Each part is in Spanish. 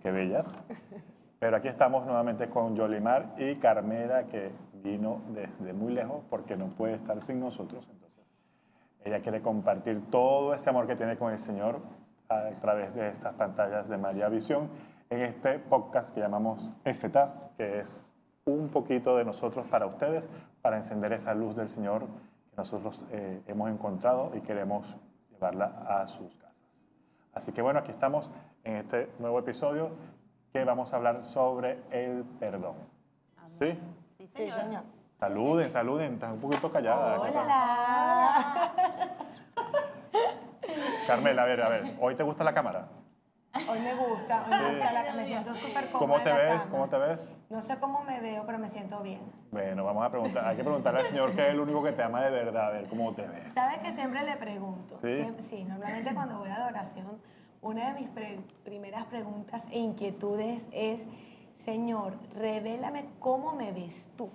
qué bellas. Pero aquí estamos nuevamente con Yolimar y Carmela, que vino desde muy lejos porque no puede estar sin nosotros. Entonces, ella quiere compartir todo ese amor que tiene con el Señor a través de estas pantallas de María Visión en este podcast que llamamos EFETA, que es un poquito de nosotros para ustedes, para encender esa luz del Señor que nosotros hemos encontrado y queremos llevarla a sus casas. Así que bueno, aquí estamos en este nuevo episodio que vamos a hablar sobre el perdón. ¿Sí? Sí, señor. Saluden, saluden, están un poquito calladas. Hola. Carmela, a ver, ¿hoy te gusta la cámara? Hoy me gusta, me siento súper cómoda. ¿Cómo te en la ves? cama. ¿Cómo te ves? No sé cómo me veo, pero me siento bien. Bueno, vamos a preguntar, hay que preguntarle al Señor que es el único que te ama de verdad, a ver cómo te ves. ¿Sabes que siempre le pregunto? ¿Sí? Sí, normalmente cuando voy a adoración, una de mis primeras preguntas e inquietudes es, Señor, revélame cómo me ves tú.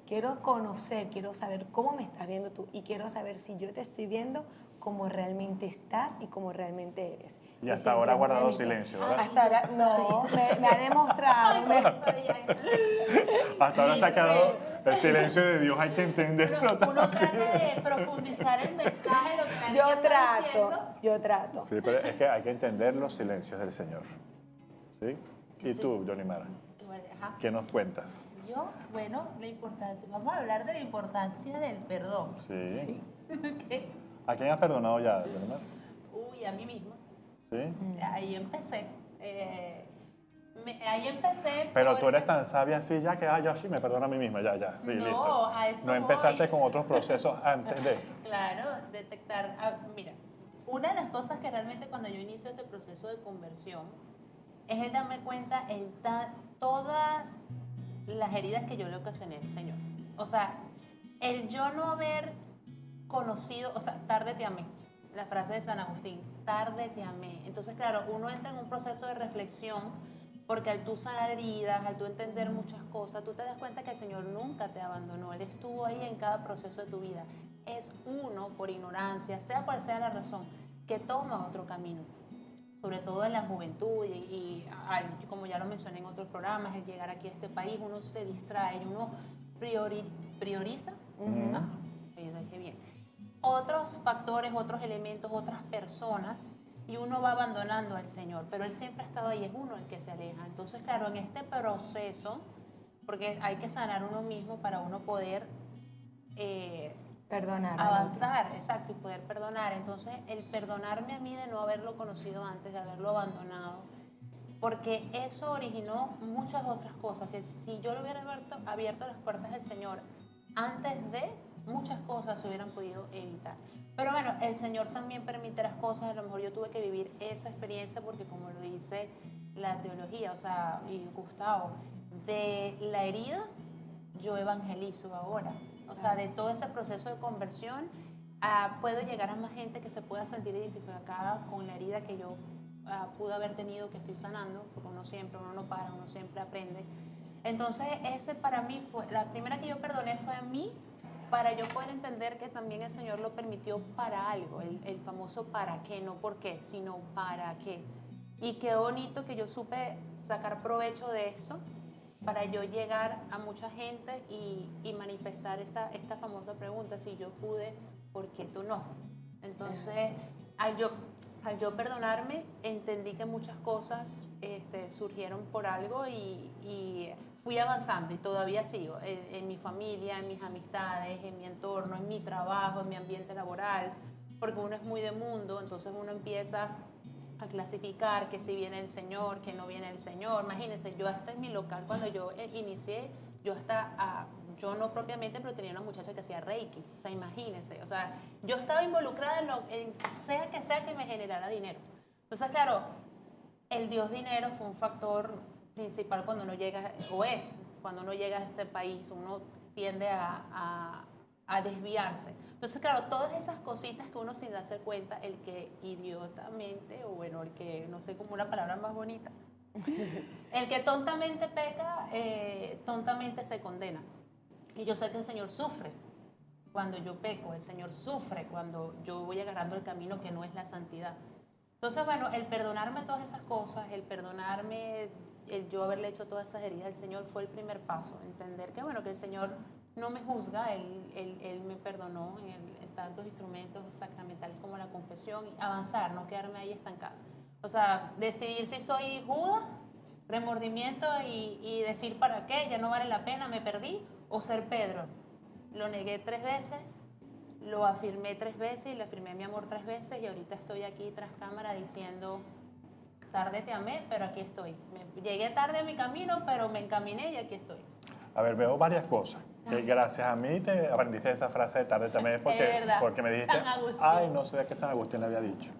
Quiero conocer, quiero saber cómo me estás viendo tú y quiero saber si yo te estoy viendo como realmente estás y como realmente eres. Y hasta ahora ha siempre guardado es mi- silencio, ¿verdad? Hasta ahora, no, me ha demostrado. Hasta ahora ha sacado el silencio de Dios, hay que entenderlo. Uno trata de profundizar el mensaje, lo que alguien está diciendo. Yo trato. Sí, pero es que hay que entender los silencios del Señor. ¿Sí? Y tú, Yolimar, Bueno, ajá. ¿qué nos cuentas? Yo, bueno, la importancia, vamos a hablar de la importancia del perdón. Sí. ¿Qué? ¿A quién has perdonado ya, Yolimar? Uy, a mí misma. Sí. Ahí empecé. Ahí empecé. Pero tú porque- eres tan sabia así ya que, yo sí me perdono a mí misma, ya, sí, No, listo. a eso No empezaste voy. con otros procesos antes de... Claro, detectar. Mira, una de las cosas que realmente cuando yo inicio este proceso de conversión es el darme cuenta todas las heridas que yo le ocasioné al Señor. O sea, el yo no haber conocido, o sea, tarde te amé. La frase de San Agustín, tarde te amé. Entonces, claro, uno entra en un proceso de reflexión porque al tú sanar heridas, al tú entender muchas cosas, tú te das cuenta que el Señor nunca te abandonó. Él estuvo ahí en cada proceso de tu vida. Es uno, por ignorancia, sea cual sea la razón, que toma otro camino. Sobre todo en la juventud como ya lo mencioné en otros programas, el llegar aquí a este país, uno se distrae, uno prioriza. Ah, lo dije bien. Otros factores, otros elementos, otras personas, y uno va abandonando al Señor, pero Él siempre ha estado ahí, es uno el que se aleja. Entonces, claro, en este proceso, porque hay que sanar uno mismo para uno poder Perdonar. avanzar, exacto, y poder perdonar. Entonces, el perdonarme a mí de no haberlo conocido antes, de haberlo abandonado, porque eso originó muchas otras cosas. Si yo le hubiera abierto las puertas del Señor antes de, muchas cosas se hubieran podido evitar. Pero bueno, el Señor también permite las cosas. A lo mejor yo tuve que vivir esa experiencia porque, como lo dice la teología, o sea, y Gustavo, de la herida yo evangelizo ahora. O sea, de todo ese proceso de conversión puedo llegar a más gente que se pueda sentir identificada con la herida que yo pude haber tenido, que estoy sanando, porque uno no para, uno siempre aprende. Entonces, ese para mí fue, la primera que yo perdoné fue a mí, para yo poder entender que también el Señor lo permitió para algo, el famoso para qué, no por qué, sino para qué. Y qué bonito que yo supe sacar provecho de eso para yo llegar a mucha gente y manifestar esta famosa pregunta, si yo pude, ¿por qué tú no? Entonces, al yo perdonarme, entendí que muchas cosas surgieron por algo y fui avanzando y todavía sigo en mi familia, en mis amistades, en mi entorno, en mi trabajo, en mi ambiente laboral, porque uno es muy de mundo, entonces uno empieza a clasificar que si viene el Señor, que no viene el Señor. Imagínense, yo hasta en mi local, cuando yo inicié, yo no propiamente, pero tenía una muchacha que hacía Reiki. O sea, imagínense, o sea, yo estaba involucrada en sea que me generara dinero. Entonces, claro, el Dios dinero fue un factor principal cuando uno llega, cuando uno llega a este país, uno tiende a desviarse. Entonces, claro, todas esas cositas que uno sin darse cuenta, el que idiotamente, o bueno, el que, no sé, como una palabra más bonita, el que tontamente peca, tontamente se condena. Y yo sé que el Señor sufre cuando yo peco, el Señor sufre cuando yo voy agarrando el camino que no es la santidad. Entonces, bueno, el perdonarme todas esas cosas, el perdonarme, el yo haberle hecho todas esas heridas al Señor fue el primer paso. Entender que, bueno, que el Señor no me juzga, Él me perdonó en tantos instrumentos sacramentales como la confesión, y avanzar, no quedarme ahí estancada. O sea, decidir si soy Judas, remordimiento y decir para qué, ya no vale la pena, me perdí, o ser Pedro. Lo negué 3 veces, lo afirmé 3 veces y le afirmé mi amor 3 veces y ahorita estoy aquí tras cámara diciendo, tarde te amé, pero aquí estoy. Llegué tarde a mi camino, pero me encaminé y aquí estoy. A ver, veo varias cosas. Que gracias a mí te aprendiste esa frase de tarde también porque me dijiste, San Agustín. ay, no sabía que San Agustín le había dicho.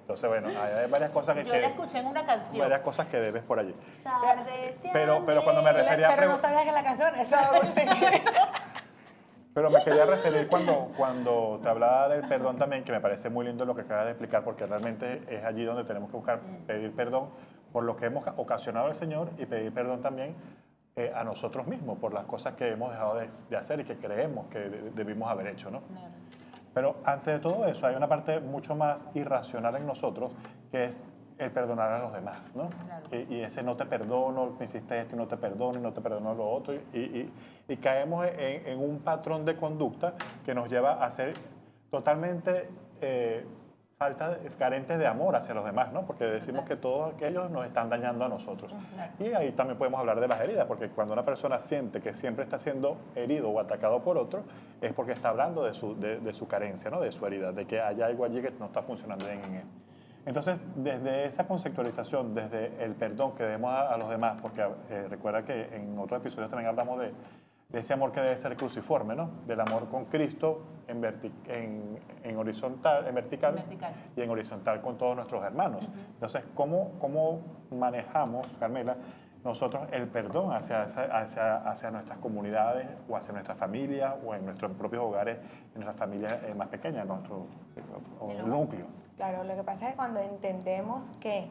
Entonces, bueno, hay varias cosas Yo la escuché en una canción. Varias cosas que debes por allí. Tarde te Pero amé. cuando me refería a Pero no sabías que la canción es Agustín. Pero me quería referir cuando te hablaba del perdón también, que me parece muy lindo lo que acabas de explicar, porque realmente es allí donde tenemos que buscar pedir perdón por lo que hemos ocasionado al Señor y pedir perdón también a nosotros mismos por las cosas que hemos dejado de hacer y que creemos que debimos haber hecho, ¿no? Claro. Pero antes de todo eso hay una parte mucho más irracional en nosotros, que es el perdonar a los demás, ¿no? Claro. Y ese no te perdono, me hiciste esto y no te perdono, y no te perdono lo otro. Y caemos en un patrón de conducta que nos lleva a ser totalmente carentes de amor hacia los demás, ¿no? Porque decimos que todos aquellos nos están dañando a nosotros. Y ahí también podemos hablar de las heridas, porque cuando una persona siente que siempre está siendo herido o atacado por otro, es porque está hablando de su carencia, ¿no? De su herida, de que hay algo allí que no está funcionando bien en él. Entonces, desde esa conceptualización, desde el perdón que debemos a los demás, porque recuerda que en otros episodios también hablamos de ese amor que debe ser cruciforme, ¿no? Del amor con Cristo en vertical y en horizontal con todos nuestros hermanos. Entonces, ¿cómo manejamos, Carmela, nosotros el perdón hacia nuestras comunidades o hacia nuestra familia o en nuestros propios hogares, en nuestras familias más pequeñas, nuestro núcleo? Claro, lo que pasa es que cuando entendemos que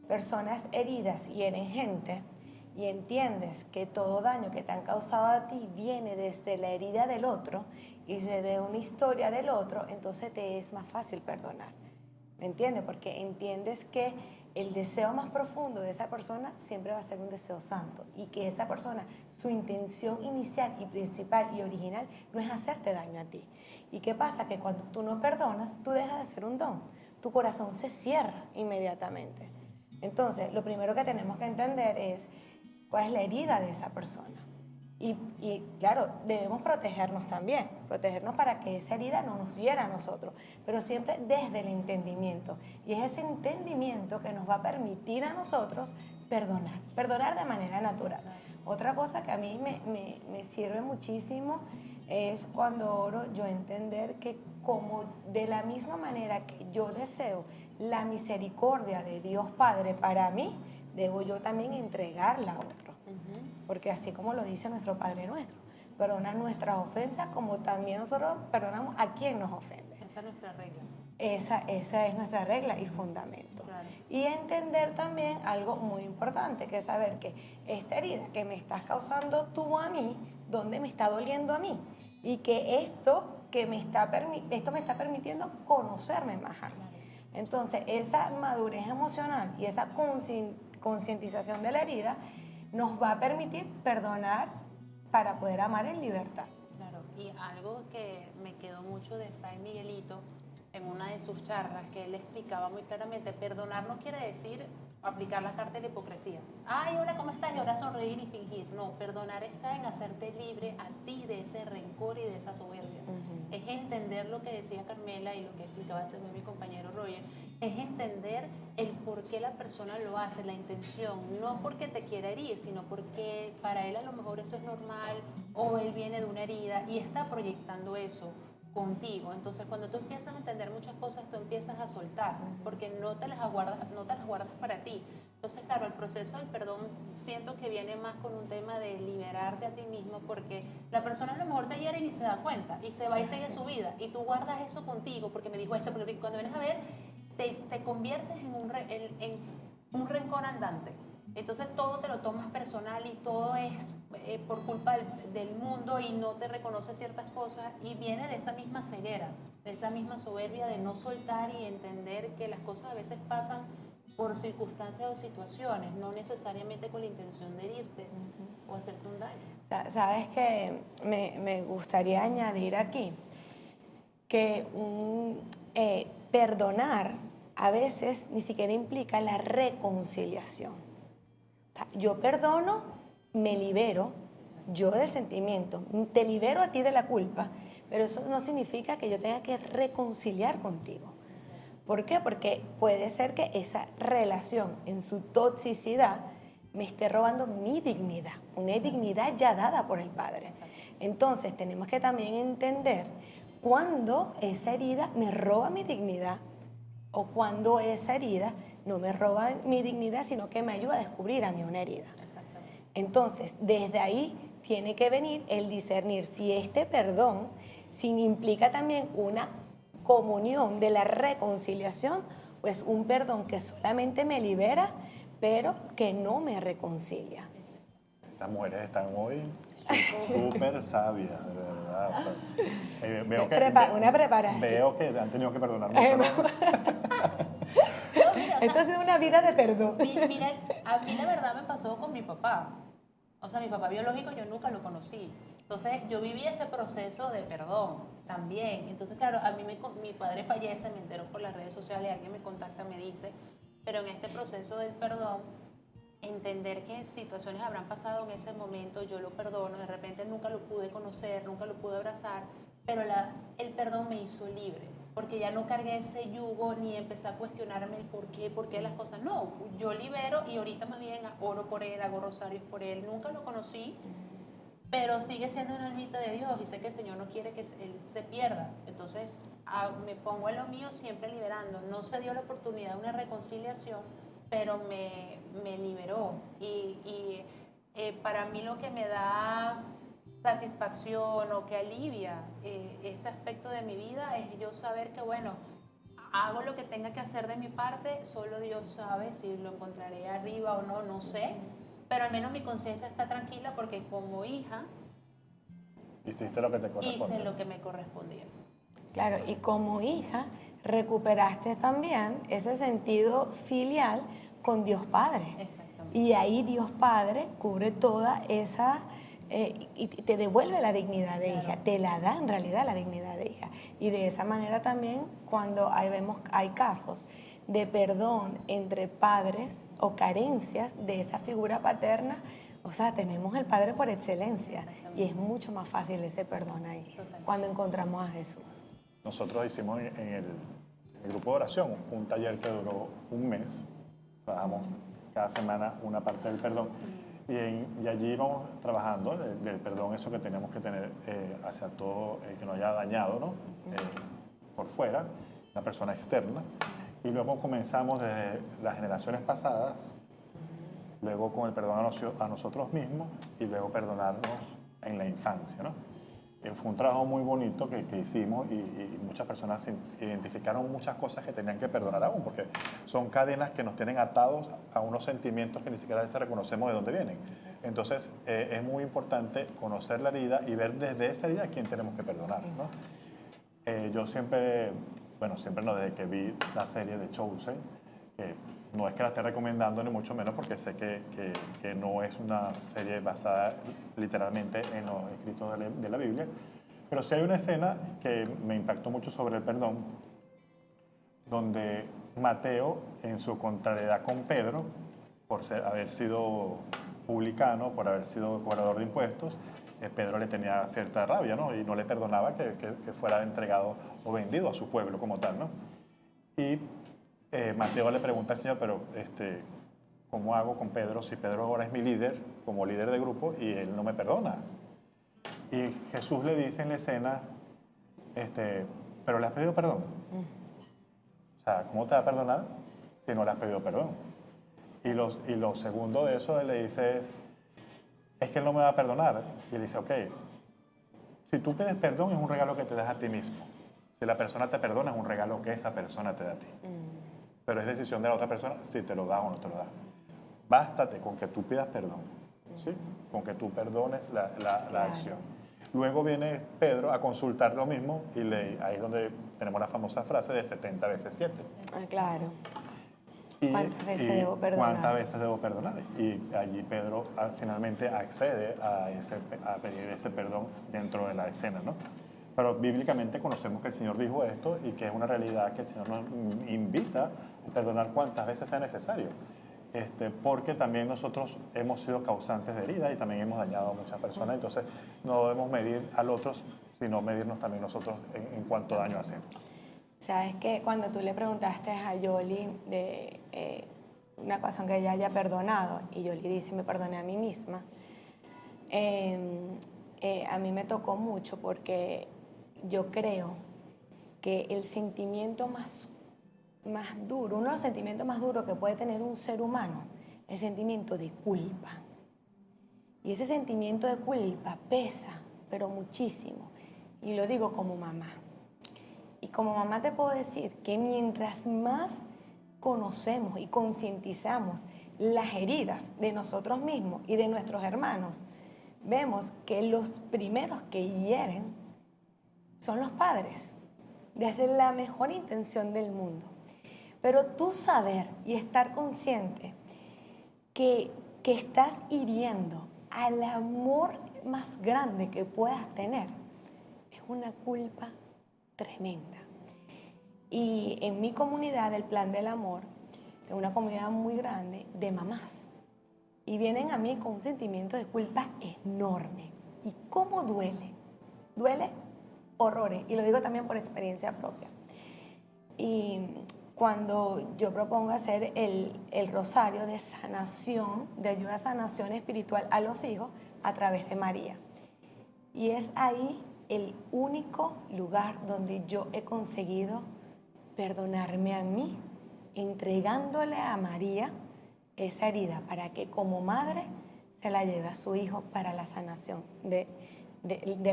personas heridas hieren gente y entiendes que todo daño que te han causado a ti viene desde la herida del otro y de una historia del otro, entonces te es más fácil perdonar. ¿Me entiendes? Porque entiendes que el deseo más profundo de esa persona siempre va a ser un deseo santo y que esa persona, su intención inicial y principal y original no es hacerte daño a ti. ¿Y qué pasa? Que cuando tú no perdonas, tú dejas de ser un don. Tu corazón se cierra inmediatamente. Entonces, lo primero que tenemos que entender es cuál es la herida de esa persona. Y claro, debemos protegernos también, protegernos para que esa herida no nos hiera a nosotros, pero siempre desde el entendimiento. Y es ese entendimiento que nos va a permitir a nosotros perdonar de manera natural. Otra cosa que a mí me sirve muchísimo es cuando oro yo entender que como de la misma manera que yo deseo la misericordia de Dios Padre para mí, debo yo también entregarla a otro. Porque así como lo dice nuestro Padre Nuestro, perdona nuestras ofensas como también nosotros perdonamos a quien nos ofende. Esa es nuestra regla. Esa es nuestra regla y fundamento. Claro. Y entender también algo muy importante, que es saber que esta herida que me estás causando tú a mí, ¿dónde me está doliendo a mí? Y que esto me está permitiendo conocerme más a mí. Entonces, esa madurez emocional y esa concientización de la herida nos va a permitir perdonar para poder amar en libertad. Claro, y algo que me quedó mucho de Fray Miguelito en una de sus charlas, que él explicaba muy claramente, perdonar no quiere decir aplicar la carta de la hipocresía. Ay, hola, ¿cómo estás? Y ahora sonreír y fingir. No, perdonar está en hacerte libre a ti de ese rencor y de esa soberbia. Es entender lo que decía Carmela y lo que explicaba también mi compañero Roger, es entender el por qué la persona lo hace, la intención, no porque te quiera herir, sino porque para él a lo mejor eso es normal o él viene de una herida y está proyectando eso contigo. Entonces, cuando tú empiezas a entender muchas cosas, tú empiezas a soltar, porque no te las guardas para ti. Entonces, claro, el proceso del perdón siento que viene más con un tema de liberarte a ti mismo, porque la persona a lo mejor te hiere y ni se da cuenta, y se va y sigue su vida, y tú guardas eso contigo, porque me dijo esto, porque cuando vienes a ver, te conviertes en un rencor andante. Entonces todo te lo tomas personal y todo es por culpa del mundo y no te reconoce ciertas cosas y viene de esa misma ceguera, de esa misma soberbia de no soltar y entender que las cosas a veces pasan por circunstancias o situaciones, no necesariamente con la intención de herirte o hacerte un daño. Sabes que me gustaría añadir aquí que perdonar a veces ni siquiera implica la reconciliación. O sea, yo perdono, me libero, yo del sentimiento, te libero a ti de la culpa, pero eso no significa que yo tenga que reconciliar contigo. ¿Por qué? Porque puede ser que esa relación en su toxicidad me esté robando mi dignidad, una dignidad ya dada por el Padre. Entonces tenemos que también entender cuándo esa herida me roba mi dignidad o cuando esa herida no me roba mi dignidad, sino que me ayuda a descubrir a mí una herida. Entonces, desde ahí tiene que venir el discernir si este perdón implica también una comunión de la reconciliación, pues un perdón que solamente me libera, pero que no me reconcilia. Estas mujeres están hoy súper sabias, de verdad. O sea, veo que, una preparación. Veo que han tenido que perdonar mucho, ¿no? No, mira, Esto ha sido una vida de perdón. Mira, a mí la verdad me pasó con mi papá. O sea, mi papá biológico yo nunca lo conocí. Entonces yo viví ese proceso de perdón también. Entonces, claro, a mí mi padre fallece, me entero por las redes sociales, alguien me contacta, me dice, pero en este proceso del perdón, entender que situaciones habrán pasado en ese momento, yo lo perdono, de repente nunca lo pude conocer, nunca lo pude abrazar, pero el perdón me hizo libre, porque ya no cargué ese yugo ni empecé a cuestionarme el por qué las cosas. No, yo libero y ahorita más bien oro por él, hago rosarios por él, nunca lo conocí, pero sigue siendo una almita de Dios y sé que el Señor no quiere que él se pierda. Entonces me pongo en lo mío siempre liberando. No se dio la oportunidad de una reconciliación, pero me liberó. Y para mí lo que me da satisfacción o que alivia ese aspecto de mi vida es yo saber que, bueno, hago lo que tenga que hacer de mi parte, solo Dios sabe si lo encontraré arriba o no, no sé, pero al menos mi conciencia está tranquila porque como hija hiciste lo que te correspondía. hice lo que me correspondía. Claro, y como hija recuperaste también ese sentido filial con Dios Padre. Exactamente. Y ahí Dios Padre cubre toda esa y te devuelve la dignidad de hija, te la da en realidad la dignidad de hija. Y de esa manera también cuando hay casos de perdón entre padres o carencias de esa figura paterna, o sea, tenemos el Padre por excelencia y es mucho más fácil ese perdón ahí. Totalmente. Cuando encontramos a Jesús. Nosotros hicimos en el grupo de oración un taller que duró un mes. Trabajamos cada semana una parte del perdón y allí íbamos trabajando del perdón, eso que tenemos que tener hacia todo el que nos haya dañado, ¿no? Por fuera, la persona externa. Y luego comenzamos desde las generaciones pasadas, luego con el perdón a nosotros mismos y luego perdonarnos en la infancia, ¿no? Fue un trabajo muy bonito que hicimos y muchas personas identificaron muchas cosas que tenían que perdonar aún, porque son cadenas que nos tienen atados a unos sentimientos que ni siquiera a veces reconocemos de dónde vienen. Entonces, es muy importante conocer la herida y ver desde esa herida a quién tenemos que perdonar, ¿no? Yo siempre, bueno, siempre no, desde que vi la serie de Chosen, que no es que la esté recomendando ni mucho menos porque sé que no es una serie basada literalmente en los escritos de la Biblia, pero sí hay una escena que me impactó mucho sobre el perdón, donde Mateo, en su contrariedad con Pedro, por haber sido publicano, por haber sido cobrador de impuestos, Pedro le tenía cierta rabia, ¿no? Y no le perdonaba que fuera entregado o vendido a su pueblo como tal, ¿no? Y Mateo le pregunta al Señor, pero ¿cómo hago con Pedro si Pedro ahora es mi líder, como líder de grupo, y él no me perdona? Y Jesús le dice en la escena, ¿pero le has pedido perdón? O sea, ¿cómo te va a perdonar si no le has pedido perdón? Y lo segundo de eso, él le dice es que él no me va a perdonar. Y él dice, ok, si tú pides perdón es un regalo que te das a ti mismo. Si la persona te perdona es un regalo que esa persona te da a ti. Pero es decisión de la otra persona si te lo da o no te lo da. Bástate con que tú pidas perdón, ¿sí? Con que tú perdones la acción. Luego viene Pedro a consultar lo mismo y ahí es donde tenemos la famosa frase de 70 veces 7. Ah, claro. Y, ¿Cuántas veces debo perdonar? ¿Cuántas veces debo perdonar? Y allí Pedro finalmente accede a pedir ese perdón dentro de la escena, ¿no? Pero bíblicamente conocemos que el Señor dijo esto y que es una realidad que el Señor nos invita a perdonar cuantas veces sea necesario. Porque también nosotros hemos sido causantes de heridas y también hemos dañado a muchas personas. Entonces no debemos medir al otro, sino medirnos también nosotros en cuánto daño hacemos. Sabes que cuando tú le preguntaste a Yoli de una ocasión que ella haya perdonado, y Yoli dice, me perdoné a mí misma, a mí me tocó mucho porque yo creo que el sentimiento más duro, uno de los sentimientos más duros que puede tener un ser humano, es el sentimiento de culpa. Y ese sentimiento de culpa pesa, pero muchísimo. Y lo digo como mamá. Y como mamá te puedo decir que mientras más conocemos y concientizamos las heridas de nosotros mismos y de nuestros hermanos, vemos que los primeros que hieren son los padres, desde la mejor intención del mundo. Pero tú saber y estar consciente que estás hiriendo al amor más grande que puedas tener, es una culpa tremenda. Y en mi comunidad, el Plan del Amor, es una comunidad muy grande de mamás. Y vienen a mí con un sentimiento de culpa enorme. ¿Y cómo duele? Duele horrores. Y lo digo también por experiencia propia. Y cuando yo propongo hacer el rosario de sanación, de ayuda a sanación espiritual a los hijos a través de María. Y es ahí el único lugar donde yo he conseguido perdonarme a mí, entregándole a María esa herida para que como madre se la lleve a su hijo para la sanación de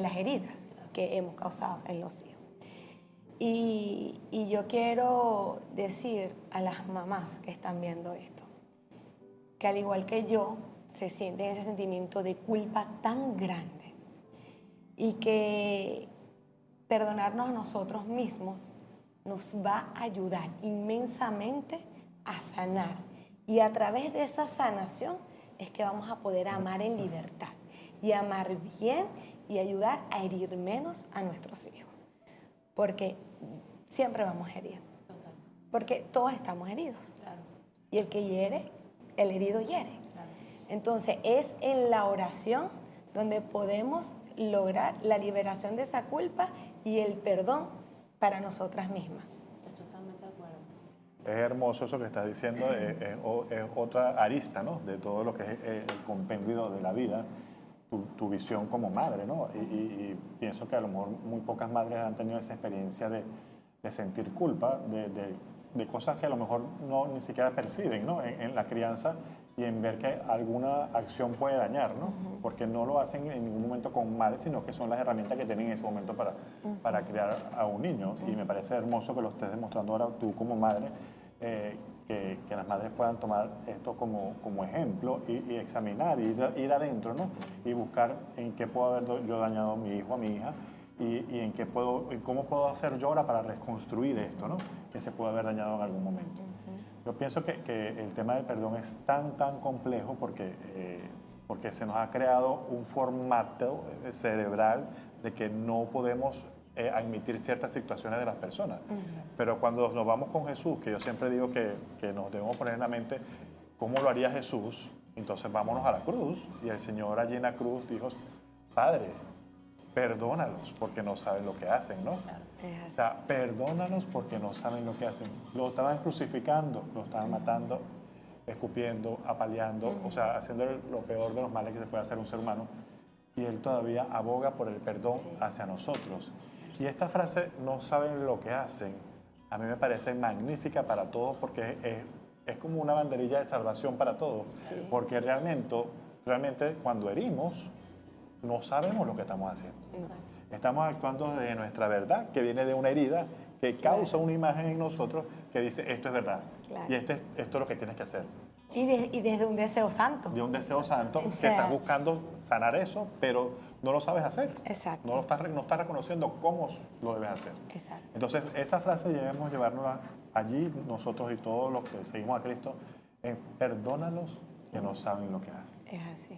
las heridas que hemos causado en los hijos. Y yo quiero decir a las mamás que están viendo esto, que al igual que yo, se sienten ese sentimiento de culpa tan grande y que perdonarnos a nosotros mismos nos va a ayudar inmensamente a sanar. Y a través de esa sanación es que vamos a poder amar en libertad y amar bien y ayudar a herir menos a nuestros hijos. Porque siempre vamos a herir. Total. Porque todos estamos heridos. Claro. Y el que hiere, el herido hiere. Claro. Entonces es en la oración donde podemos lograr la liberación de esa culpa y el perdón para nosotras mismas. Estoy totalmente de acuerdo. Es hermoso eso que estás diciendo, es otra arista, ¿no? De todo lo que es el compendio de la vida, tu visión como madre, ¿no? Y pienso que a lo mejor muy pocas madres han tenido esa experiencia de sentir culpa, de cosas que a lo mejor ni siquiera perciben, ¿no? En la crianza y en ver que alguna acción puede dañar, ¿no? Porque no lo hacen en ningún momento con mal, sino que son las herramientas que tienen en ese momento para criar a un niño. Y me parece hermoso que lo estés demostrando ahora tú como madre, que las madres puedan tomar esto como ejemplo y examinar, ir adentro, ¿no? Y buscar en qué puedo haber yo dañado a mi hijo, a mi hija, y en cómo puedo hacer yo ahora para reconstruir esto, ¿no? Que se puede haber dañado en algún momento. Yo pienso que el tema del perdón es tan complejo porque se nos ha creado un formato cerebral de que no podemos admitir ciertas situaciones de las personas. Pero cuando nos vamos con Jesús, que yo siempre digo que nos debemos poner en la mente cómo lo haría Jesús, entonces vámonos a la cruz. Y el Señor allí en la cruz dijo, Padre, perdónalos porque no saben lo que hacen, ¿no? O sea, perdónalos porque no saben lo que hacen. Lo estaban crucificando, lo estaban matando, escupiendo, apaleando, o sea, haciendo lo peor de los males que se puede hacer un ser humano. Y Él todavía aboga por el perdón hacia nosotros. Y esta frase, no saben lo que hacen, a mí me parece magnífica para todos porque es como una banderilla de salvación para todos. Sí. Porque realmente cuando herimos, no sabemos lo que estamos haciendo. Exacto. Estamos actuando de nuestra verdad, que viene de una herida, que causa una imagen en nosotros que dice, esto es verdad. Claro. Y esto es lo que tienes que hacer. Y desde un deseo santo. De un deseo santo que sea, estás buscando sanar eso, pero no lo sabes hacer. Exacto. No estás reconociendo cómo lo debes hacer. Exacto. Entonces, esa frase debemos llevarnos allí nosotros y todos los que seguimos a Cristo, perdónalos que no saben lo que hacen. Es así.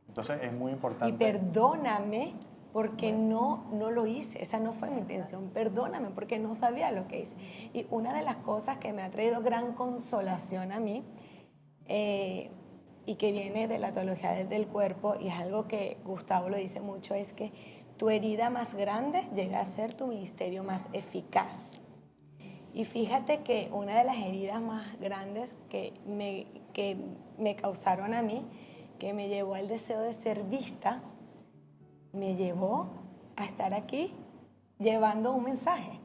Entonces, es muy importante. Y perdóname porque no lo hice, esa no fue mi intención. Perdóname porque no sabía lo que hice. Y una de las cosas que me ha traído gran consolación a mí, y que viene de la teología del cuerpo, y es algo que Gustavo lo dice mucho, es que tu herida más grande llega a ser tu ministerio más eficaz. Y fíjate que una de las heridas más grandes que me causaron a mí, que me llevó al deseo de ser vista, me llevó a estar aquí llevando un mensaje,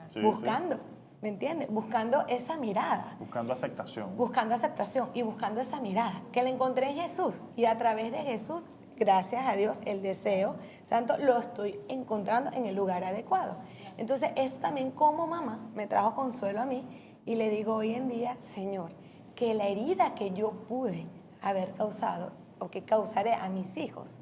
Sí, buscando, ¿me entiendes? Buscando esa mirada. Buscando aceptación. Buscando aceptación y buscando esa mirada que la encontré en Jesús. Y a través de Jesús, gracias a Dios, el deseo santo lo estoy encontrando en el lugar adecuado. Entonces, eso también como mamá me trajo consuelo a mí y le digo hoy en día, Señor, que la herida que yo pude haber causado o que causaré a mis hijos,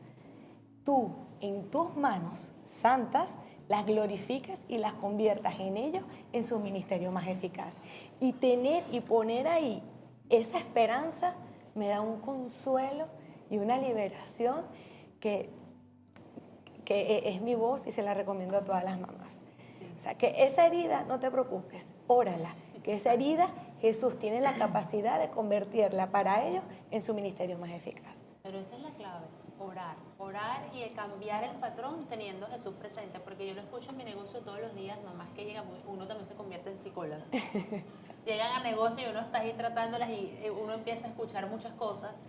tú en tus manos santas las glorificas y las conviertas en ellos en su ministerio más eficaz. Y tener y poner ahí esa esperanza me da un consuelo y una liberación que es mi voz y se la recomiendo a todas las mamás. Sí. O sea, que esa herida, no te preocupes, órala, que esa herida Jesús tiene la capacidad de convertirla para ellos en su ministerio más eficaz. Pero esa es la clave, orar y de cambiar el patrón teniendo a Jesús presente, porque yo lo escucho en mi negocio todos los días, mamás que llegan, uno también se convierte en psicóloga. Llegan al negocio y uno está ahí tratándolas y uno empieza a escuchar muchas cosas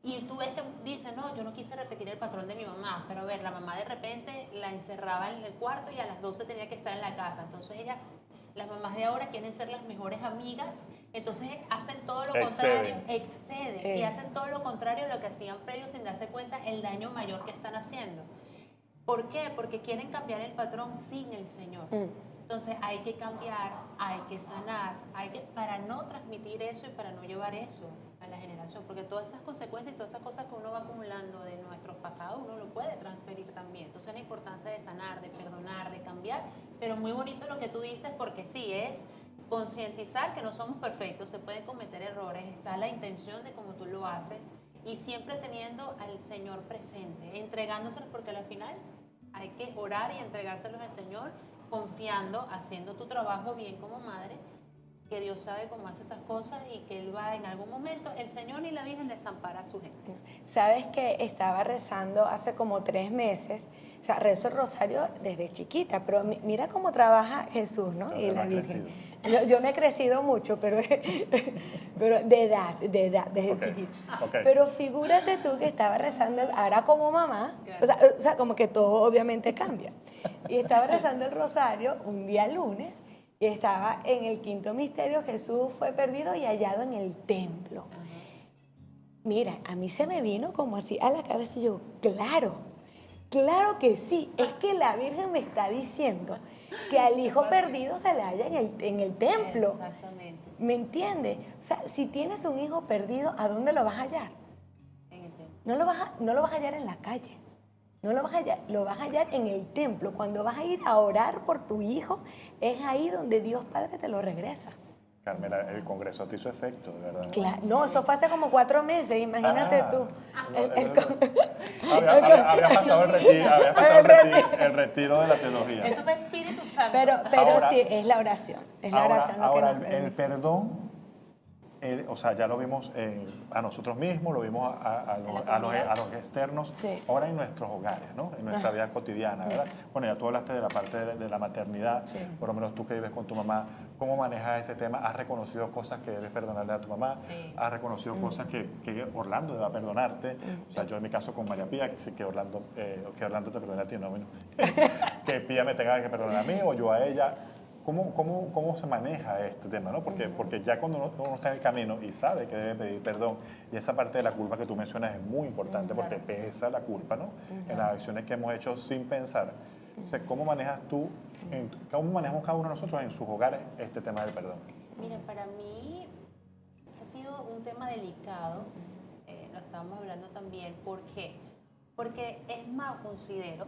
y tú ves que dice, no, yo no quise repetir el patrón de mi mamá, pero a ver, la mamá de repente la encerraba en el cuarto y a las 12 tenía que estar en la casa, entonces las mamás de ahora quieren ser las mejores amigas, entonces hacen todo lo contrario, exceden y hacen todo lo contrario a lo que hacían previo sin darse cuenta el daño mayor que están haciendo. ¿Por qué? Porque quieren cambiar el patrón sin el Señor. Entonces hay que cambiar, hay que sanar, para no transmitir eso y para no llevar eso a la generación, porque todas esas consecuencias y todas esas cosas que uno va acumulando de nuestros pasados, uno lo puede transferir también. Entonces la importancia de sanar, de perdonar, de cambiar, pero muy bonito lo que tú dices, porque sí, es concientizar que no somos perfectos, se pueden cometer errores, está la intención de cómo tú lo haces y siempre teniendo al Señor presente, entregándoselos, porque al final hay que orar y entregárselos al Señor, confiando, haciendo tu trabajo bien como madre, que Dios sabe cómo hace esas cosas y que Él va en algún momento, el Señor ni la Virgen desampara a su gente. Sabes que estaba rezando hace como 3 meses, o sea, rezo el rosario desde chiquita, pero mira cómo trabaja Jesús, ¿no? Y la Virgen. Yo no he crecido mucho, pero de edad, desde chiquita. Okay. Pero figúrate tú que estaba rezando, ahora como mamá, o sea, como que todo obviamente cambia. Y estaba rezando el rosario un día lunes y estaba en el quinto misterio, Jesús fue perdido y hallado en el templo. Mira, a mí se me vino como así a la cabeza y yo, claro que sí, es que la Virgen me está diciendo que al hijo perdido se le halla en el templo. Exactamente. ¿Me entiendes? O sea, si tienes un hijo perdido, ¿a dónde lo vas a hallar? En el templo. No lo vas a hallar en la calle. No lo vas a hallar, lo vas a hallar en el templo. Cuando vas a ir a orar por tu hijo, es ahí donde Dios Padre te lo regresa. Carmela, el congreso te hizo efecto, de verdad. Claro, no, eso fue hace como 4 meses, imagínate tú. Había pasado el retiro de la teología. Eso fue Espíritu Santo. Pero Ahora, sí, es la oración. Es la oración lo que ahora nos el permite. perdón, o sea, ya lo vimos a nosotros mismos, lo vimos a los externos, Sí. ahora en nuestros hogares, ¿no? En nuestra vida cotidiana, ¿verdad? Bueno, ya tú hablaste de la parte de la maternidad, Sí. por lo menos tú que vives con tu mamá, ¿cómo manejas ese tema? ¿Has reconocido cosas que debes perdonarle a tu mamá? Sí. ¿Has reconocido cosas que Orlando debe perdonarte? O sea, yo en mi caso con María Pía, que sé que Orlando te perdone a ti, no, bueno. Que Pía me tenga que perdonar a mí o yo a ella. ¿Cómo se maneja este tema? ¿No? Porque ya cuando uno está en el camino y sabe que debe pedir perdón, y esa parte de la culpa que tú mencionas es muy importante porque pesa la culpa, ¿no? En las acciones que hemos hecho sin pensar. Entonces, ¿cómo manejas tú, cómo manejamos cada uno de nosotros en sus hogares este tema del perdón? Mira, para mí ha sido sido un tema delicado, lo estábamos hablando también. ¿Por qué? Porque es más, considero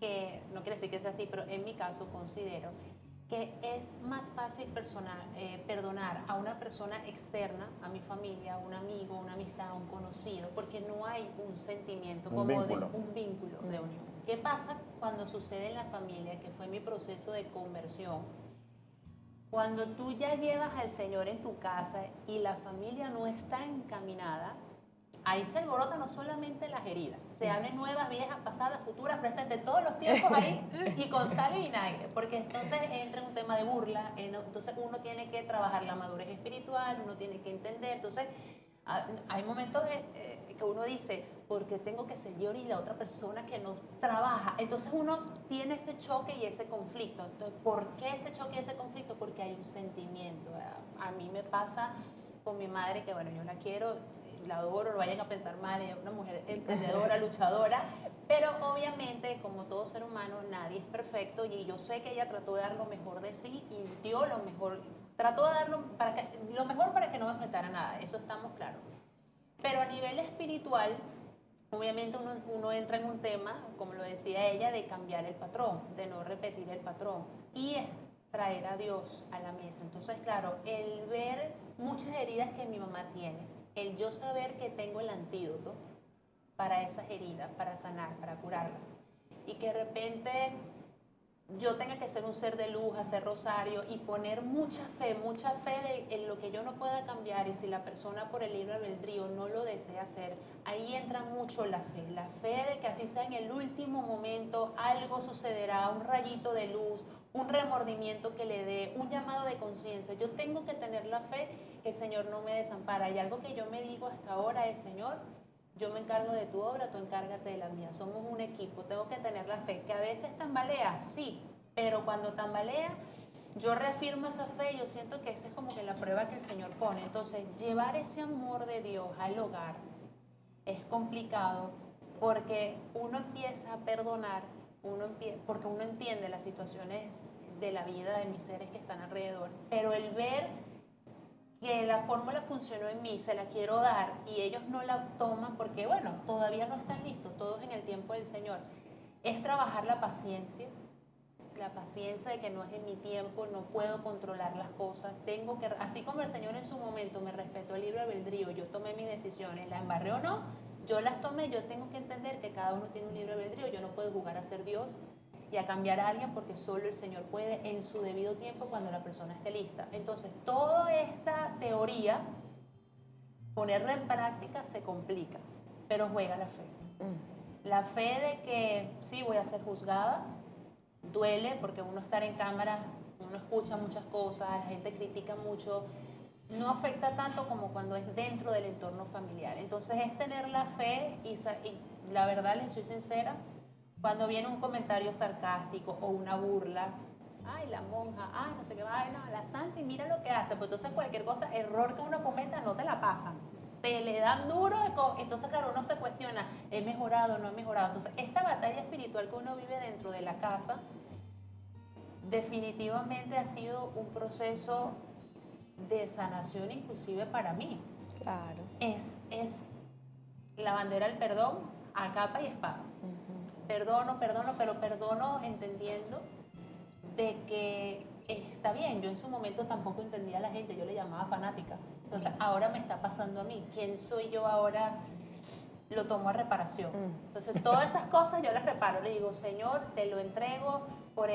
que, no quiere decir que sea así, pero en mi caso considero que es más fácil perdonar a una persona externa, a mi familia, a un amigo, una amistad, a un conocido, porque no hay un sentimiento Un como vínculo. de un vínculo de unión. ¿Qué pasa cuando sucede en la familia, que fue mi proceso de conversión? Cuando tú ya llevas al Señor en tu casa y la familia no está encaminada, ahí se alborotan no solamente las heridas, se abren nuevas, viejas, pasadas, futuras, presentes, todos los tiempos ahí y con sal y vinagre, porque entonces entra en un tema de burla, entonces uno tiene que trabajar la madurez espiritual, uno tiene que entender, entonces hay momentos que uno dice, ¿por qué tengo que ser yo y la otra persona que no trabaja? Entonces uno tiene ese choque y ese conflicto. Entonces, ¿por qué ese choque y ese conflicto? Porque hay un sentimiento. A mí me pasa con mi madre, que bueno, yo la quiero, la adoro, no vayan a pensar mal, ella es una mujer emprendedora, luchadora, pero obviamente, como todo ser humano, nadie es perfecto y yo sé que ella trató de dar lo mejor de sí y dio lo mejor, trató de dar lo mejor para que no me faltara nada, eso estamos claros. Pero a nivel espiritual, obviamente uno entra en un tema, como lo decía ella, de cambiar el patrón, de no repetir el patrón y es traer a Dios a la mesa. Entonces, claro, el ver muchas heridas que mi mamá tiene, el yo saber que tengo el antídoto para esas heridas, para sanar, para curarlas, y que de repente yo tenga que ser un ser de luz, hacer rosario y poner mucha fe en lo que yo no pueda cambiar, y si la persona por el libre albedrío no lo desea hacer, ahí entra mucho la fe de que así sea en el último momento, algo sucederá, un rayito de luz, un remordimiento que le dé, un llamado de conciencia. Yo tengo que tener la fe que el Señor no me desampara, y algo que yo me digo hasta ahora es, Señor, yo me encargo de tu obra, tú encárgate de la mía. Somos un equipo, tengo que tener la fe. Que a veces tambalea, sí, pero cuando tambalea, yo reafirmo esa fe y yo siento que esa es como que la prueba que el Señor pone. Entonces, llevar ese amor de Dios al hogar es complicado porque uno empieza a perdonar, porque uno entiende las situaciones de la vida de mis seres que están alrededor, pero el ver que la fórmula funcionó en mí, se la quiero dar y ellos no la toman porque, bueno, todavía no están listos, todos en el tiempo del Señor. Es trabajar la paciencia de que no es en mi tiempo, no puedo controlar las cosas, tengo que, así como el Señor en su momento me respetó el libre albedrío, yo tomé mis decisiones, las embarré o no, yo las tomé, yo tengo que entender que cada uno tiene un libre albedrío, yo no puedo jugar a ser Dios y a cambiar a alguien porque solo el Señor puede en su debido tiempo cuando la persona esté lista. Entonces, toda esta teoría, ponerla en práctica se complica, pero juega la fe. La fe de que sí, voy a ser juzgada, duele porque uno estar en cámara, uno escucha muchas cosas, la gente critica mucho, no afecta tanto como cuando es dentro del entorno familiar. Entonces, es tener la fe y la verdad, les soy sincera, cuando viene un comentario sarcástico o una burla, ay, la monja, ay, no sé qué, ay, no, la santa, y mira lo que hace. Pues entonces cualquier cosa, error que uno cometa, no te la pasan. Te le dan duro, entonces claro, uno se cuestiona, ¿he mejorado, no he mejorado? Entonces, esta batalla espiritual que uno vive dentro de la casa, definitivamente ha sido un proceso de sanación inclusive para mí. Claro. Es la bandera del perdón a capa y espada. Perdono, pero perdono entendiendo de que está bien. Yo en su momento tampoco entendía a la gente, yo le llamaba fanática. Entonces, ahora me está pasando a mí. ¿Quién soy yo ahora? Lo tomo a reparación. Entonces, todas esas cosas yo las reparo. Le digo, Señor, te lo entrego por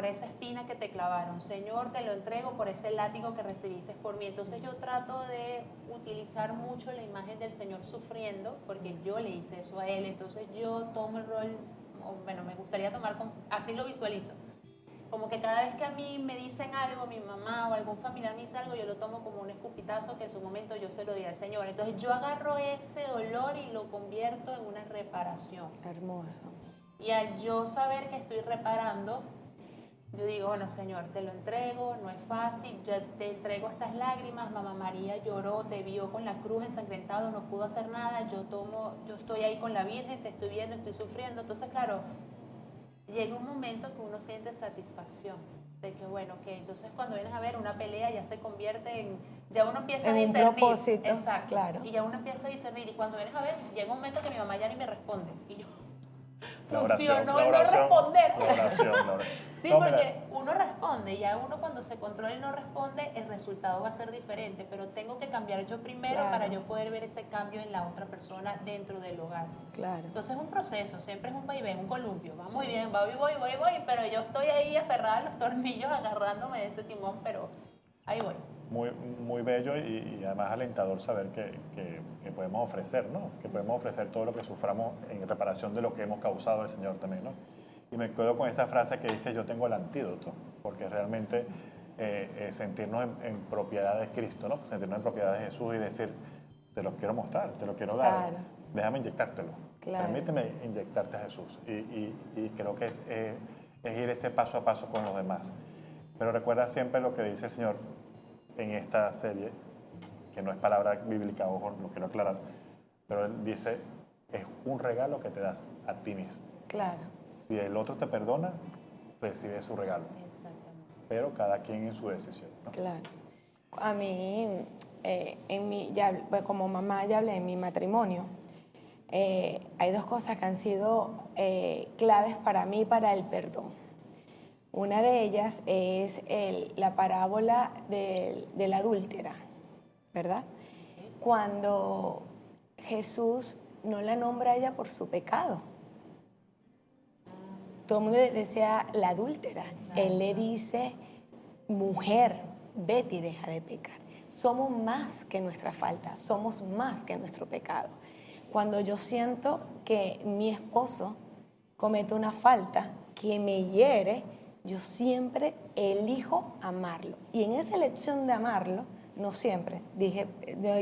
esa espina que te clavaron. Señor, te lo entrego por ese látigo que recibiste por mí. Entonces yo trato de utilizar mucho la imagen del Señor sufriendo, porque yo le hice eso a Él. Entonces yo tomo el rol, bueno, me gustaría tomar, así lo visualizo. Como que cada vez que a mí me dicen algo, mi mamá o algún familiar me dice algo, yo lo tomo como un escupitazo que en su momento yo se lo di al Señor. Entonces yo agarro ese dolor y lo convierto en una reparación. Hermoso. Y al yo saber que estoy reparando, yo digo, bueno, Señor, te lo entrego, no es fácil, yo te entrego estas lágrimas, Mamá María lloró, te vio con la cruz ensangrentado, no pudo hacer nada, yo estoy ahí con la Virgen, te estoy viendo, estoy sufriendo. Entonces, claro, llega un momento que uno siente satisfacción. De que bueno, que entonces cuando vienes a ver una pelea ya se convierte en, ya uno empieza a En un discernir. propósito, Exacto. claro. Y ya uno empieza a discernir y cuando vienes a ver, llega un momento que mi mamá ya ni me responde. Y yo, La oración, funcionó la el no oración, responder. la oración, la oración. Sí, No, mira, porque uno responde, ya uno cuando se controla y no responde, el resultado va a ser diferente, pero tengo que cambiar yo primero Claro. para yo poder ver ese cambio en la otra persona dentro del hogar. Claro. Entonces es un proceso, siempre es un vaivén, un columpio, va muy bien, voy, pero yo estoy ahí aferrada a los tornillos agarrándome de ese timón, pero ahí voy. muy, muy bello y además alentador saber que podemos ofrecer, ¿no? Que podemos ofrecer todo lo que suframos en reparación de lo que hemos causado al Señor también, ¿no? Y me quedo con esa frase que dice, yo tengo el antídoto, porque realmente sentirnos en propiedad de Cristo, ¿no? Sentirnos en propiedad de Jesús y decir, te lo quiero mostrar, te lo quiero dar, Claro. déjame inyectártelo, Claro. permíteme inyectarte a Jesús. Y creo que es ir ese paso a paso con los demás. Pero recuerda siempre lo que dice el Señor en esta serie, que no es palabra bíblica, ojo, lo quiero aclarar, pero Él dice, es un regalo que te das a ti mismo. Claro. Si el otro te perdona, recibe su regalo, Exactamente. pero cada quien en su decisión, ¿no? Claro. A mí, pues, como mamá ya hablé en mi matrimonio, hay dos cosas que han sido claves para mí para el perdón. Una de ellas es la parábola de la adúltera, ¿verdad? Cuando Jesús no la nombra a ella por su pecado. Todo el mundo le decía la adúltera. Él le dice, mujer, vete y deja de pecar. Somos más que nuestra falta, somos más que nuestro pecado. Cuando yo siento que mi esposo comete una falta que me hiere, yo siempre elijo amarlo. Y en esa elección de amarlo, no siempre,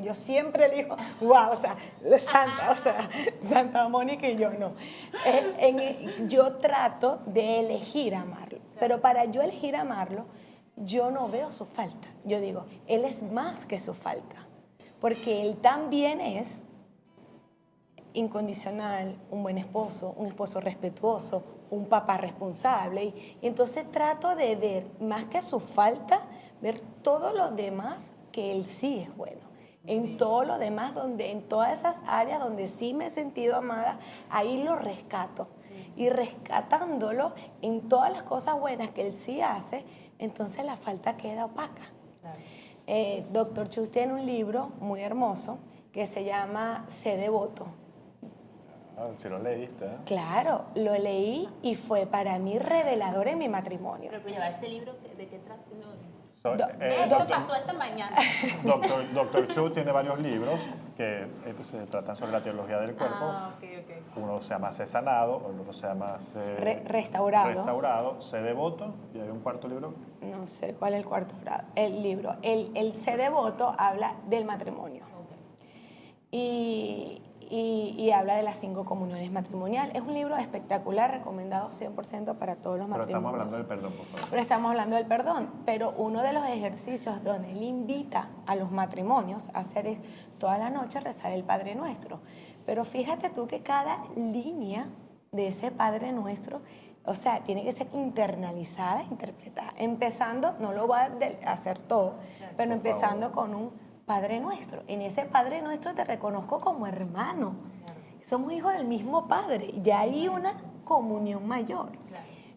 yo siempre elijo, wow, Santa Mónica y yo no. Yo trato de elegir amarlo, pero para yo elegir amarlo, yo no veo su falta. Yo digo, él es más que su falta, porque él también es incondicional, un buen esposo, un esposo respetuoso, un papá responsable. Y entonces trato de ver, más que su falta, ver todo lo demás que él sí es bueno. En todo lo demás, en todas esas áreas donde sí me he sentido amada, ahí lo rescato. Y rescatándolo en todas las cosas buenas que él sí hace, entonces la falta queda opaca. Claro. Dr. Chus tiene un libro muy hermoso que se llama Sé devoto. Ah, si lo leíste, ¿eh? Claro, lo leí y fue para mí revelador en mi matrimonio. Pero lleva ese libro, ¿de qué trata? No. Do- Esto pasó esta mañana. Dr. Chu tiene varios libros que se tratan sobre la teología del cuerpo. Ah, ok. Uno se llama Sé sanado, el otro se llama Restaurado. Restaurado, Sé devoto, y hay un cuarto libro. No sé cuál es el cuarto libro. El Sé devoto habla del matrimonio. Y habla de las 5 comuniones matrimoniales. Es un libro espectacular, recomendado 100% para todos los Pero matrimonios. estamos hablando del perdón, por favor. Pero estamos hablando del perdón. Pero uno de los ejercicios donde él invita a los matrimonios a hacer es toda la noche rezar el Padre Nuestro. Pero fíjate tú que cada línea de ese Padre Nuestro, o sea, tiene que ser internalizada, interpretada. Empezando, no lo va a hacer todo, pero empezando con un Padre Nuestro. En ese Padre Nuestro te reconozco como hermano. Somos hijos del mismo Padre. Y hay una comunión mayor.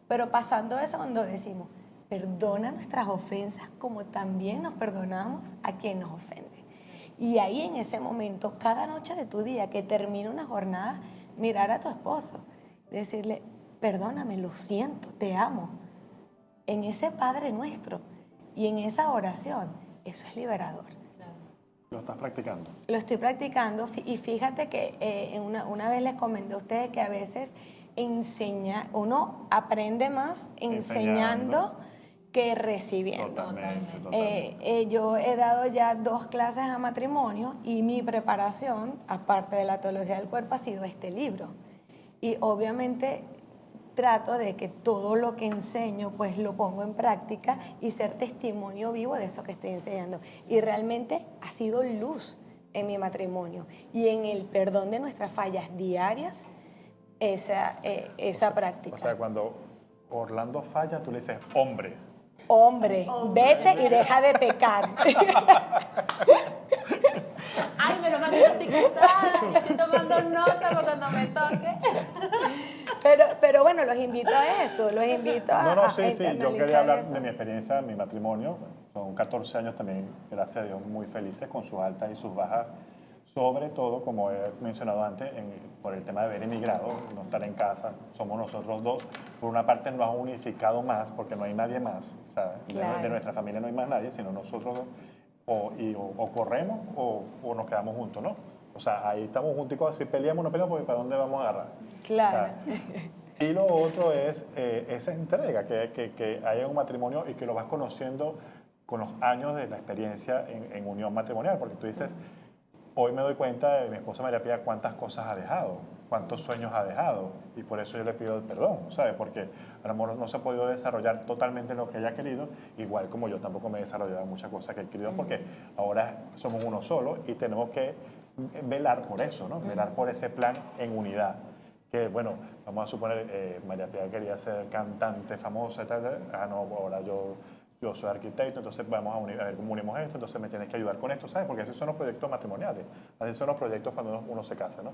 Pero pasando eso, cuando decimos, perdona nuestras ofensas como también nos perdonamos a quien nos ofende. Y ahí en ese momento, cada noche de tu día que termina una jornada, mirar a tu esposo, decirle, perdóname, lo siento, te amo. En ese Padre Nuestro y en esa oración, eso es liberador. ¿Lo estás practicando? Lo estoy practicando y fíjate que una vez les comenté a ustedes que a veces uno aprende más enseñando que recibiendo. Totalmente. Yo he dado ya 2 clases a matrimonio y mi preparación, aparte de la teología del cuerpo, ha sido este libro. Y obviamente trato de que todo lo que enseño pues lo pongo en práctica y ser testimonio vivo de eso que estoy enseñando. Y realmente ha sido luz en mi matrimonio y en el perdón de nuestras fallas diarias, esa práctica. O sea, cuando Orlando falla, tú le dices, hombre. hombre, vete y deja de pecar. Ay, me lo mando estoy casada, yo estoy tomando nota para cuando me toque. Pero bueno, los invito a eso, los invito a No, sí, yo internalizar quería hablar eso. de mi experiencia en mi matrimonio. Son 14 años también, gracias a Dios, muy felices con sus altas y sus bajas. Sobre todo, como he mencionado antes, por el tema de haber emigrado, no estar en casa, somos nosotros dos. Por una parte nos ha unificado más porque no hay nadie más. O sea, Claro. de nuestra familia no hay más nadie, sino nosotros dos. O corremos o nos quedamos juntos, ¿no? O sea, ahí estamos juntos, si peleamos, no peleamos, porque ¿para dónde vamos a agarrar? Claro. O sea, y lo otro es esa entrega que hay en un matrimonio y que lo vas conociendo con los años de la experiencia en unión matrimonial, porque tú dices, hoy me doy cuenta de mi esposa María Pía cuántas cosas ha dejado, cuántos sueños ha dejado, y por eso yo le pido perdón, ¿sabes? Porque a lo mejor no se ha podido desarrollar totalmente lo que ella ha querido, igual como yo tampoco me he desarrollado muchas cosas que he querido, porque ahora somos uno solo y tenemos que velar por eso, ¿no? Velar por ese plan en unidad. Que bueno, vamos a suponer, María Pía quería ser cantante famosa y tal, no, ahora yo soy arquitecto, entonces vamos a ver cómo unimos esto, entonces me tienes que ayudar con esto, ¿sabes? Porque esos son los proyectos matrimoniales, así son los proyectos cuando uno se casa, ¿no?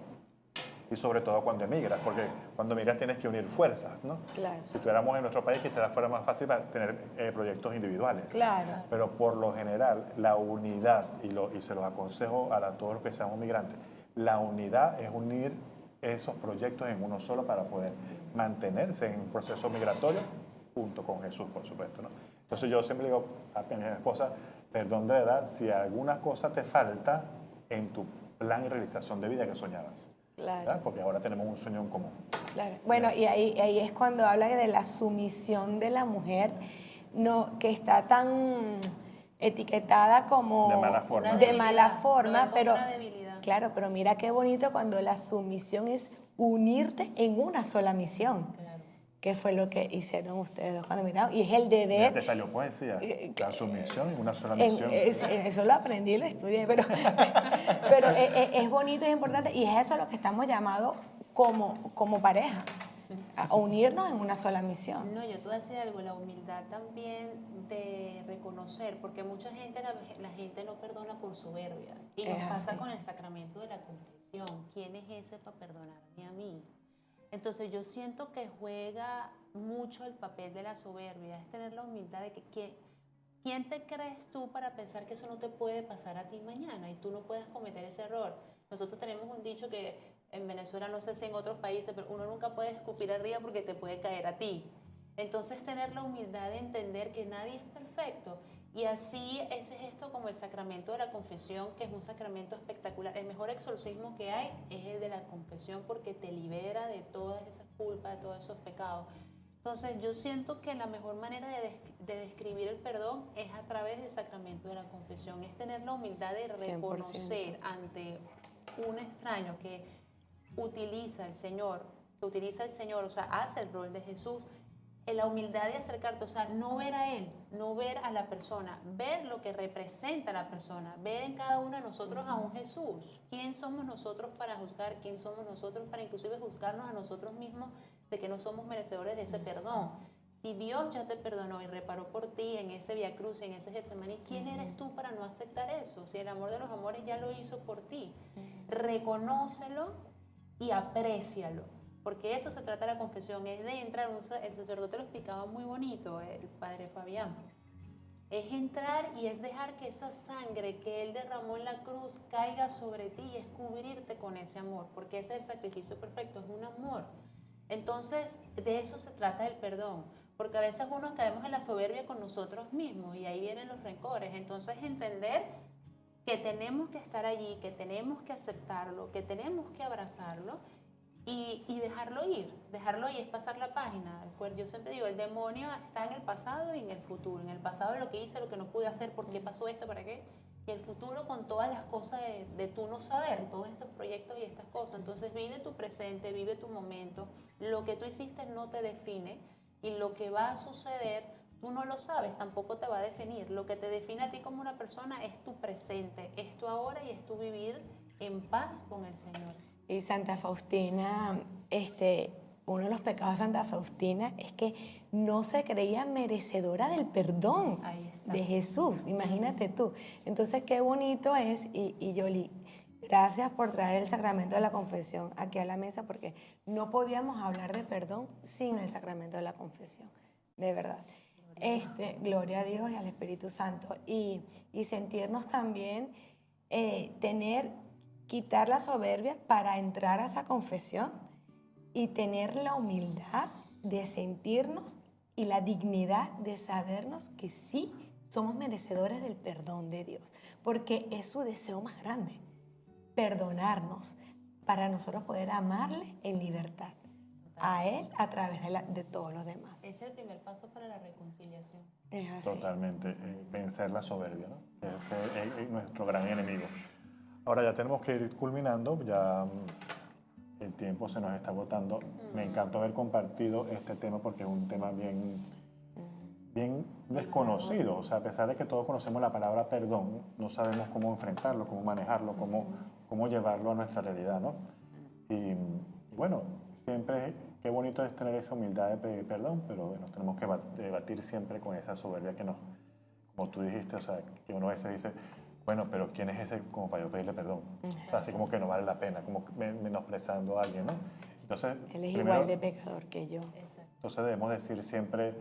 Y sobre todo cuando emigras, porque cuando emigras tienes que unir fuerzas, ¿no? Claro. Si tuviéramos en nuestro país quizás fuera más fácil para tener proyectos individuales. Claro. Pero por lo general, la unidad, y se los aconsejo a todos los que seamos migrantes, la unidad es unir esos proyectos en uno solo para poder mantenerse en un proceso migratorio junto con Jesús, por supuesto, ¿no? Entonces yo siempre digo a mi esposa, perdón de verdad, si alguna cosa te falta en tu plan y realización de vida que soñabas. Claro. ¿Verdad? Porque ahora tenemos un sueño en común. Claro. Bueno, y ahí es cuando hablan de la sumisión de la mujer, no, que está tan etiquetada como De mala forma. de mala forma, no pero una debilidad. claro, pero mira qué bonito cuando la sumisión es unirte en una sola misión. Claro. Que fue lo que hicieron ustedes dos cuando miraron. Y es el Mira, deber. te salió poesía, la sumisión en una sola En- misión. eso lo aprendí y lo estudié, pero es bonito y es importante y es eso lo que estamos llamados como pareja, a unirnos en una sola misión. No, yo te voy a decir algo, la humildad también de reconocer, porque mucha gente, la gente no perdona por soberbia. Y nos Es pasa así. con el sacramento de la confesión. ¿Quién es ese para perdonarme a mí? Entonces yo siento que juega mucho el papel de la soberbia, es tener la humildad de que ¿quién te crees tú para pensar que eso no te puede pasar a ti mañana y tú no puedes cometer ese error? Nosotros tenemos un dicho que en Venezuela, no sé si en otros países, pero uno nunca puede escupir arriba porque te puede caer a ti. Entonces tener la humildad de entender que nadie es perfecto. Y así ese es esto como el sacramento de la confesión, que es un sacramento espectacular. El mejor exorcismo que hay es el de la confesión porque te libera de todas esas culpas, de todos esos pecados. Entonces yo siento que la mejor manera de describir el perdón es a través del sacramento de la confesión, es tener la humildad de 100%. reconocer ante un extraño que utiliza el Señor, o sea, hace el rol de Jesús, en la humildad de acercarte, o sea, no ver a Él, no ver a la persona, ver lo que representa a la persona, ver en cada uno de nosotros a un Jesús. ¿Quién somos nosotros para juzgar? ¿Quién somos nosotros para inclusive juzgarnos a nosotros mismos de que no somos merecedores de ese perdón? Si Dios ya te perdonó y reparó por ti en ese Vía Cruz, en ese Getsemaní, ¿quién eres tú para no aceptar eso? Si el amor de los amores ya lo hizo por ti, reconócelo y aprécialo. Porque eso se trata de la confesión, es de entrar, el sacerdote lo explicaba muy bonito, el padre Fabián, es entrar y es dejar que esa sangre que Él derramó en la cruz caiga sobre ti y es cubrirte con ese amor, porque ese es el sacrificio perfecto, es un amor. Entonces, de eso se trata el perdón, porque a veces unos caemos en la soberbia con nosotros mismos y ahí vienen los rencores. Entonces, entender que tenemos que estar allí, que tenemos que aceptarlo, que tenemos que abrazarlo, y dejarlo ir es pasar la página. Pues yo siempre digo, el demonio está en el pasado y en el futuro. En el pasado lo que hice, lo que no pude hacer, por qué pasó esto, para qué. Y el futuro con todas las cosas de tú no saber, todos estos proyectos y estas cosas. Entonces vive tu presente, vive tu momento. Lo que tú hiciste no te define y lo que va a suceder, tú no lo sabes, tampoco te va a definir. Lo que te define a ti como una persona es tu presente, es tu ahora y es tu vivir en paz con el Señor. Y Santa Faustina uno de los pecados de Santa Faustina es que no se creía merecedora del perdón Ahí está. de Jesús, imagínate tú. Entonces, qué bonito es, y Yoli, gracias por traer el sacramento de la confesión aquí a la mesa, porque no podíamos hablar de perdón sin el sacramento de la confesión, de verdad. Gloria a Dios y al Espíritu Santo. Y sentirnos también, quitar la soberbia para entrar a esa confesión y tener la humildad de sentirnos y la dignidad de sabernos que sí somos merecedores del perdón de Dios, porque es su deseo más grande, perdonarnos para nosotros poder amarle en libertad a Él a través de todos los demás. Es el primer paso para la reconciliación. Es así. Totalmente, vencer la soberbia, ¿no? Ese es nuestro gran enemigo. Ahora ya tenemos que ir culminando, ya el tiempo se nos está agotando. Me encantó haber compartido este tema porque es un tema bien desconocido. O sea, a pesar de que todos conocemos la palabra perdón, no sabemos cómo enfrentarlo, cómo manejarlo, cómo llevarlo a nuestra realidad, ¿no? Y bueno, siempre qué bonito es tener esa humildad de pedir perdón, pero bueno, tenemos que debatir siempre con esa soberbia que nos, como tú dijiste, o sea, que uno a veces dice, bueno, pero ¿quién es ese como para yo pedirle perdón? O sea, así como que no vale la pena, como menosprezando a alguien, ¿no? Entonces, Él es primero, igual de pecador que yo. Exacto. entonces debemos decir siempre,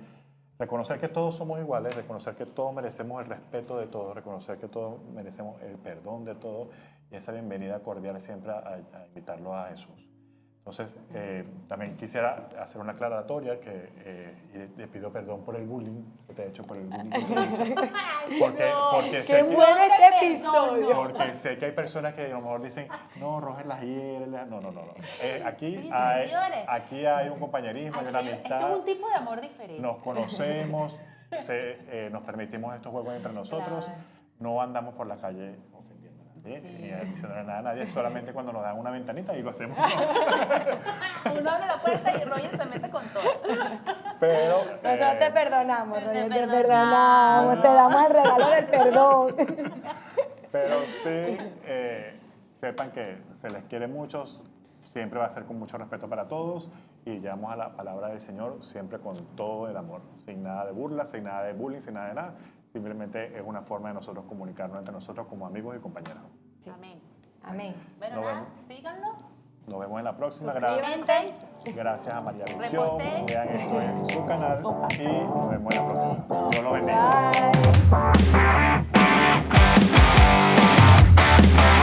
reconocer que todos somos iguales, reconocer que todos merecemos el respeto de todos, reconocer que todos merecemos el perdón de todos y esa bienvenida cordial siempre a invitarlo a Jesús. Entonces, también quisiera hacer una aclaratoria y te pido perdón por el bullying que te he hecho por el bullying. Porque ¡Qué sé bueno que, este episodio! porque sé que hay personas que a lo mejor dicen, no, Roger las hiere. No. Aquí, Sí, hay, señores. aquí hay un compañerismo, hay una Aquí, amistad. esto es un tipo de amor diferente. Nos conocemos, nos permitimos estos juegos entre nosotros, Claro. no andamos por la calle ofendiendo a nadie, Sí. ni diciéndole nada a nadie, solamente cuando nos dan una ventanita y lo hacemos. Uno abre la puerta y Roger se mete con todo. Pero, Nosotros te perdonamos, te Roger, te perdonamos. perdonamos, te damos el regalo del perdón. pero sí, sepan que se les quiere mucho, siempre va a ser con mucho respeto para todos y llegamos a la palabra del Señor siempre con todo el amor, sin nada de burla, sin nada de bullying, sin nada de nada. Simplemente es una forma de nosotros comunicarnos entre nosotros como amigos y compañeros. Sí. Amén. Amén. Bueno, Nos nada, vemos. síganlo. Nos vemos en la próxima. Suscríbanse. Gracias a María Visión. Reporten. Vean esto en su canal Compartan. y nos vemos en la próxima. Dios los bendiga. Bye.